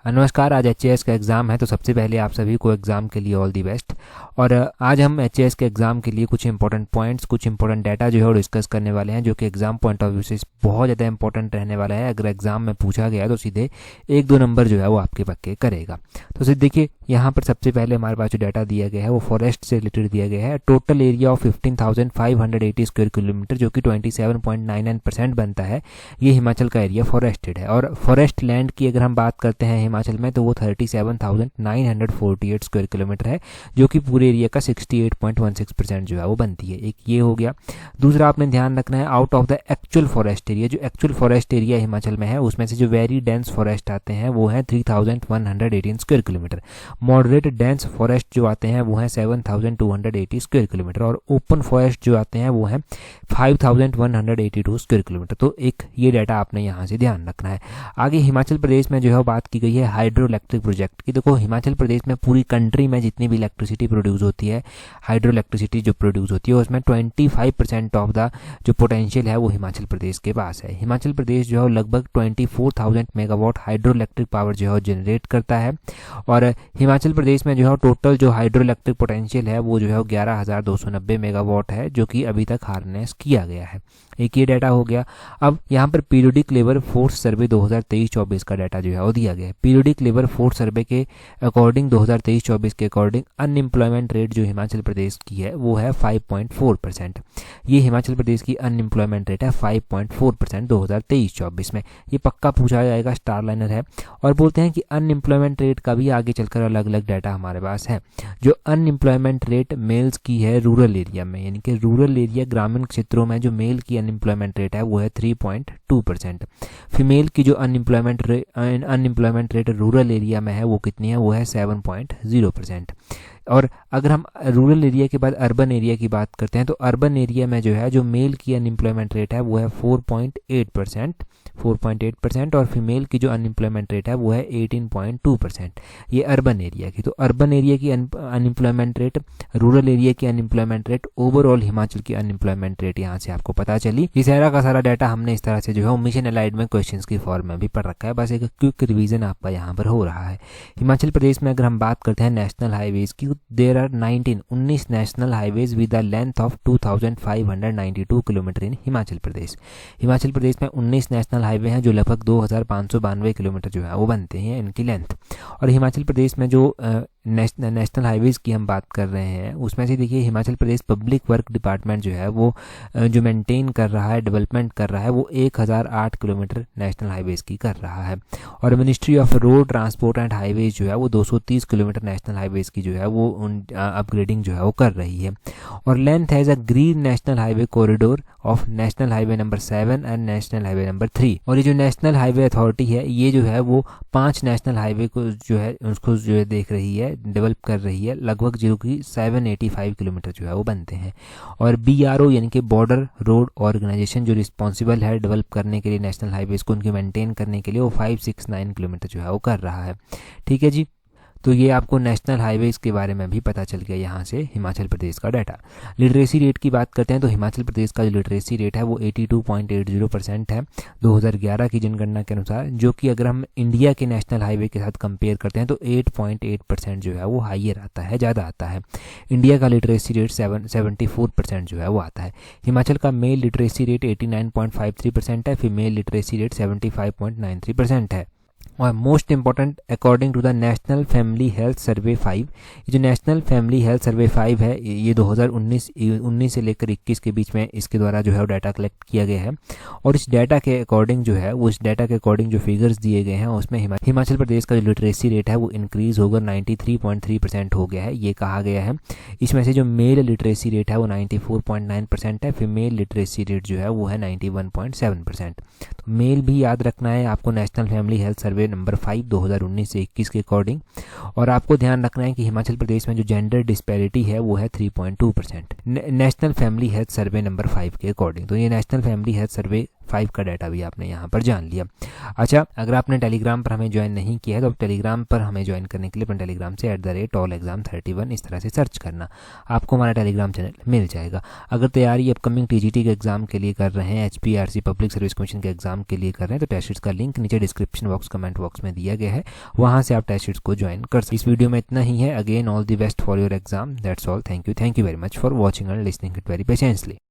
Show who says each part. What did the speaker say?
Speaker 1: नमस्कार। आज एचएएस का एग्ज़ाम है, तो सबसे पहले आप सभी को एग्ज़ाम के लिए ऑल दी बेस्ट। और आज हम एचएएस के एग्ज़ाम के लिए कुछ इंपॉर्टेंट पॉइंट्स, कुछ इंपॉर्टेंट डाटा जो है वो डिस्कस करने वाले हैं, जो कि एग्ज़ाम पॉइंट ऑफ व्यू से बहुत ज़्यादा इंपॉर्टेंट रहने वाला है। अगर एग्ज़ाम में पूछा गया तो सीधे 1-2 नंबर जो है वो आपके पक्के करेगा। तो सिर्फ देखिए, यहाँ पर सबसे पहले हमारे पास जो डाटा दिया गया है वो फॉरेस्ट से रिलेटेड दिया गया है। Total area of 15,580 square kilometre, जो कि 27.99% बनता है। ये हिमाचल का एरिया फॉरेस्टेड है। और फॉरेस्ट लैंड की अगर हम बात करते हैं हिमाचल में, तो वो 37,948 स्क्वायर किलोमीटर है, जो कि पूरे एरिया का 68.16% जो है वो बनती है। एक ये हो गया। दूसरा आपने ध्यान रखना है, out of the actual forest area, जो एक्चुअल फॉरेस्ट एरिया हिमाचल में है, उसमें से जो वेरी डेंस फॉरेस्ट आते हैं वो हैं 3,118 square kilometre. Moderate dense forest जो आते हैं वो हैं 7,280 स्क्वायर किलोमीटर। और ओपन फॉरेस्ट जो आते हैं वो हैं 5,182 स्क्वायर किलोमीटर। तो एक ये डाटा आपने यहाँ से ध्यान रखना है। आगे हिमाचल प्रदेश में जो है बात की गई है हाइड्रो इलेक्ट्रिक प्रोजेक्ट की। देखो, हिमाचल प्रदेश में पूरी कंट्री में जितनी भी इलेक्ट्रिसिटी प्रोड्यूस होती है, हाइड्रो इलेक्ट्रिसिटी जो प्रोड्यूस होती है, उसमें 25% ऑफ द जो पोटेंशियल है वो हिमाचल प्रदेश के पास है। हिमाचल प्रदेश जो है लगभग 24,000 मेगावाट हाइड्रो इलेक्ट्रिक पावर जो है जनरेट करता है। और हिमाचल प्रदेश में जो है टोटल जो हाइड्रो इलेक्ट्रिक पोटेंशियल है वो जो है 11,290 मेगावाट है, जो कि अभी तक हार्नेस किया गया है। एक ये डाटा हो गया। अब यहाँ पर पीरियोडिक लेबर फोर्स सर्वे 2023-24 का डाटा जो है वो दिया गया है। पीरियोडिक लेबर फोर्स सर्वे के अकॉर्डिंग 2023-24 के अकॉर्डिंग अनएम्प्लॉयमेंट रेट जो हिमाचल प्रदेश की है वो है 5.4%। ये हिमाचल प्रदेश की अनएम्प्लॉयमेंट रेट है 5.4% 2023-24 में। ये पक्का पूछा जाएगा, स्टार लाइनर है। और बोलते हैं कि अनएम्प्लॉयमेंट रेट का भी आगे चलकर अलग अलग डाटा हमारे पास है। जो अनएम्प्लॉयमेंट रेट मेल्स की है रूरल एरिया में, यानी कि रूरल एरिया ग्रामीण क्षेत्रों में जो मेल की अनएम्प्लॉयमेंट रेट है वो है 3.2%। फीमेल की जो अनएम्प्लॉयमेंट रेट रूरल एरिया में है वो कितनी है, वो है 7.0%। और अगर हम रूरल एरिया के बाद अर्बन एरिया की बात करते हैं, तो अर्बन एरिया में जो है जो मेल की अनएम्प्लॉयमेंट रेट है वो है 4.8%, और फीमेल की जो अनएम्प्लॉयमेंट रेट है वो है 18.2%। ये अर्बन एरिया की। तो अर्बन एरिया की अनएम्प्लॉयमेंट रेट, रूरल एरिया की अनएम्प्लॉयमेंट रेट, ओवरऑल हिमाचल की अनएम्प्लॉयमेंट रेट यहाँ से आपको पता चली। ये सारा का सारा डाटा हमने इस तरह से जो है मिशन अलाइड में क्वेश्चंस की फॉर्म में भी पढ़ रखा है। बस एक क्विक रिवीजन आपका यहाँ पर हो रहा है। हिमाचल प्रदेश में अगर हम बात करते हैं नेशनल हाईवेज की, there are 19 national highways with the length of 2,592 kilometre in Himachal Pradesh. Himachal Pradesh में 19 नेशनल हाईवे हैं जो लगभग 2,592 किलोमीटर जो है वो बनते हैं इनकी लेंथ। और हिमाचल प्रदेश में जो नेशनल हाईवेज की हम बात कर रहे हैं, उसमें से देखिए Himachal Pradesh public work department जो है वो जो मेंटेन कर रहा है, डेवलपमेंट कर रहा है, वो 1,008 किलोमीटर नेशनल हाईवेज की कर रहा है। और ministry of road transport and highways जो है वो 230 किलोमीटर नेशनल हाईवेज की जो है वो अपग्रेडिंग जो है वो कर रही है। और length has a green national highway corridor of national highway number 7 and national highway number 3। और ये जो नेशनल हाईवे अथॉरिटी है, ये जो है वो 5 नेशनल हाईवे को जो है उसको जो है देख रही है, डेवलप कर रही है, लगभग जो कि 785 किलोमीटर जो है वो बनते हैं। और BRO यानी कि बॉर्डर रोड ऑर्गेनाइजेशन जो रिस्पॉन्सिबल है डेवलप करने के लिए नेशनल हाईवेज को, उनकी मेंटेन करने के लिए, वो 569 किलोमीटर जो है वो कर रहा है। ठीक है जी। तो ये आपको नेशनल हाईवेज के बारे में भी पता चल गया यहाँ से हिमाचल प्रदेश का डाटा। लिटरेसी रेट की बात करते हैं तो हिमाचल प्रदेश का जो लिटरेसी रेट है वो 82.80% है 2011 की जनगणना के अनुसार, जो कि अगर हम इंडिया के नेशनल हाईवे के साथ कंपेयर करते हैं तो 8.8% जो है वो हाइयर आता है, ज़्यादा आता है। इंडिया का लिटरेसी रेट 74% जो है वो आता है। हिमाचल का मेल लिटरेसी रेट 89.53% है, फीमेल लिटरेसी रेट 75.93% है। और most important, according to the national family health survey 5, ये जो नेशनल फैमिली हेल्थ सर्वे 5 है, ये 2019 से लेकर 21 के बीच में इसके द्वारा जो है वो डाटा कलेक्ट किया गया है। और इस डाटा के अकॉर्डिंग जो है वो, इस डाटा के अकॉर्डिंग जो फिगर्स दिए गए हैं उसमें हिमाचल प्रदेश का जो लिटरेसी रेट है वो इंक्रीज होकर 93.3% हो गया है, ये कहा गया है। इसमें से जो मेल लिटरेसी रेट है वो 94.9% है, फीमेल लिटरेसी रेट जो है वो है 91.7%। तो मेल भी याद रखना है आपको, national family health survey number 5 2019 से 21 के अकॉर्डिंग। और आपको ध्यान रखना है कि हिमाचल प्रदेश में जो जेंडर डिस्पैरिटी है वो है 3.2% national family health survey number 5 के अकॉर्डिंग। तो ये नेशनल फैमिली हेल्थ सर्वे 5 का डाटा भी आपने यहाँ पर जान लिया। अच्छा, अगर आपने टेलीग्राम पर हमें ज्वाइन नहीं किया है तो टेलीग्राम पर हमें ज्वाइन करने के लिए अपने टेलीग्राम से @allexam31 इस तरह से सर्च करना, आपको हमारा टेलीग्राम चैनल मिल जाएगा। अगर तैयारी अपकमिंग TGT के एग्जाम के लिए कर रहे हैं, HPRC पब्लिक सर्विस कमीशन के एग्जाम के लिए कर रहे हैं, तो टेस्ट शीट्स का लिंक नीचे डिस्क्रिप्शन बॉक्स कमेंट बॉक्स में दिया गया है, वहाँ से आप टेस्ट शीट्स को ज्वाइन कर सकते हैं। इस वीडियो में इतना ही है। Again all the best for your exam. That's all. Thank you very much for watching and listening it very patiently.